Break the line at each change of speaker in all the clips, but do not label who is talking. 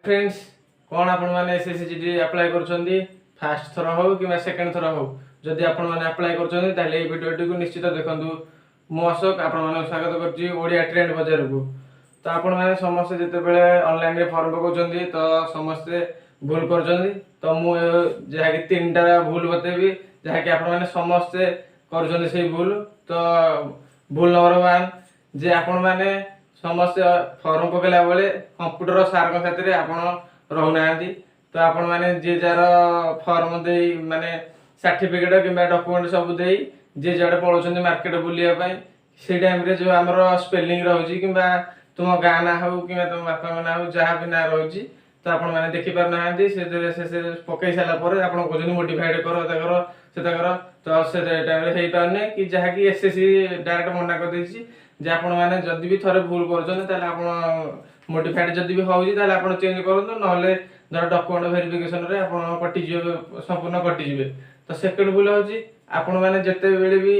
Friends कौन आपण मैंने एसएससीजीडी अप्लाई कर फास्ट थर हो कि सेकेंड थर हो जदि आपण मैंने अप्लाई कर भिडियोटी को निश्चित देखूँ मु अशोक आपण स्वागत करिया ट्रेंड बजार को। तो आपण मैंने समस्ते जिते ऑनलाइन फॉर्म पकाउछन्ती तो समस्ते भूल कर तो मुझे तीन टा भूल बतेबी जहाँकि आपण मैंने समस्ते कर भूल। तो भूल नंबर 1 जे आपण मैंने समस्ते फॉर्म पकेला बेले कंप्यूटर सार साथी आपण रहना। तो आपण मैंने जे जार फॉर्म दे माने सर्टिफिकेट कि डॉक्यूमेंट सब दे जे जड़े पलाउछन्ती मार्केट बुलिया से टाइम रे जो आमर स्पेलिंग रहुची कि तुम गाँ ना हो कि तुम बापा ना हो जहाँ भी ना रहुची तो आपण मैंने देखि पार ना से पकई सारा पर आपण कहते मोडिफाइड कर तो से टाइम रे हेई पारने कि जहाँ कि एसएससी डायरेक्ट मना कर देछि जे आपण मैंने जदि भी थरे भूल कर मोडिफाइड जदि भी होउची ताले आपण चेंज करंतु नहले धर डॉक्यूमेंट वेरिफिकेशन रे आपण कटि जिवे संपूर्ण कटि जिवे। तो सेकंड भूल होउची आपण मैंने जते बेले भी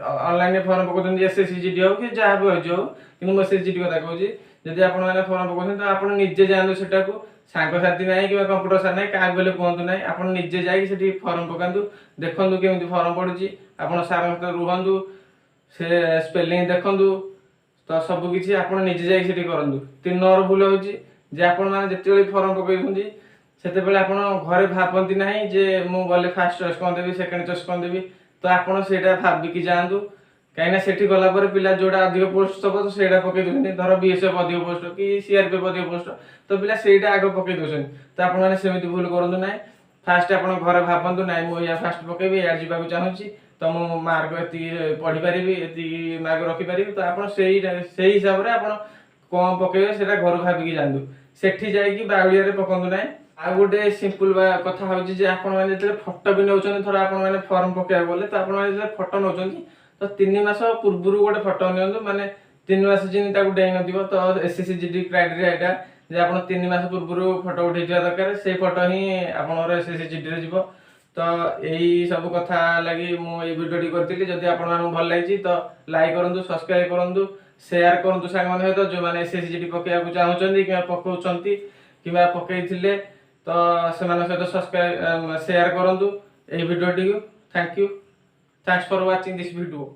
ऑनलाइन फॉर्म पकाउछन्ती एसएससीजीडी हो कि जहाँ भी होइजो किंतु एसएससीजीडी कथा कहूची जदि आपण मैंने फॉर्म पकाउछन्ती तो आपण निजे जानू सेटा को सांग साथी नाही कि कंप्यूटर सार नाही का बेले कहंतु नाही आपण निजे जाई सेठी फॉर्म पकांतु देखंतु केमति फॉर्म पडुची आपण सार सहित रुहंतु से स्पेलिंग देखंतु तो सब किसी आप निजे जाई सेठी करंतु। 3 नंबर भूल होची जे आपण माने जते फॉर्म पकाइछन्ती सेते बेले आपण घरे भाबंती नाही जे मु गले फर्स्ट चॉइस कोन देबी सेकंड चॉइस कोन देबी तो आपण सेटा भाबी कि जांतु काइना सेठी गला पर पिला जोडा अधिक पोस्ट थबो तो सेटा पकई दोछन्ती धर बीएसएफ अधिक पोस्ट कि सीआरपीएफ अधिक पोस्ट तो पिला सेटा आगे पकई दोछन्ती। तो आपण माने सेमिति भूल करंतु नाही फास्ट आपण घरे भाबंतु नाही मु या फास्ट पकेबी या जिबाकु चाहूची तो मु मार्क एति पढ़ी पारिबी एति मार्क रखि पारिबी तो आपण सेही हिसाब रे आपण कोन पकेबे सेटा घर भाबिकी जांदु सेठी जाई कि बाउलिया रे पकंतु नाही। आ गोटे सिंपल कथा होची जे आपण माने जते फोटो भी नउछन थोड़ा आपण माने फॉर्म पकेया बोले तो आपण माने जते फोटो नउछन तो 3 मास पूर्वरु गोटे फोटो नियंतु माने 3 मास जिन ताकू डेई नथिबो तो एसएससीजीडी क्राइटेरिया एटा जे आपण 3 मास पूर्वरु फोटो उठेइथिया दरकार से फोटो ही आपनर एसएससीजीडी रे जिवो। तो यही सब कथा लगी मुझे भिडियोटी करी जदि आपको भल लगी तो लाइक करूँ सब्सक्राइब करूँ शेयर करूँ सांग मान सहित जो मैंने एसएससीजीडी पकेया चाहूँगी कि पकाउछन्ती कि पकई तो से सहित सब्सक्राइब शेयर करूँ यही भिडियोटी को। Thank you, thanks for watching this video.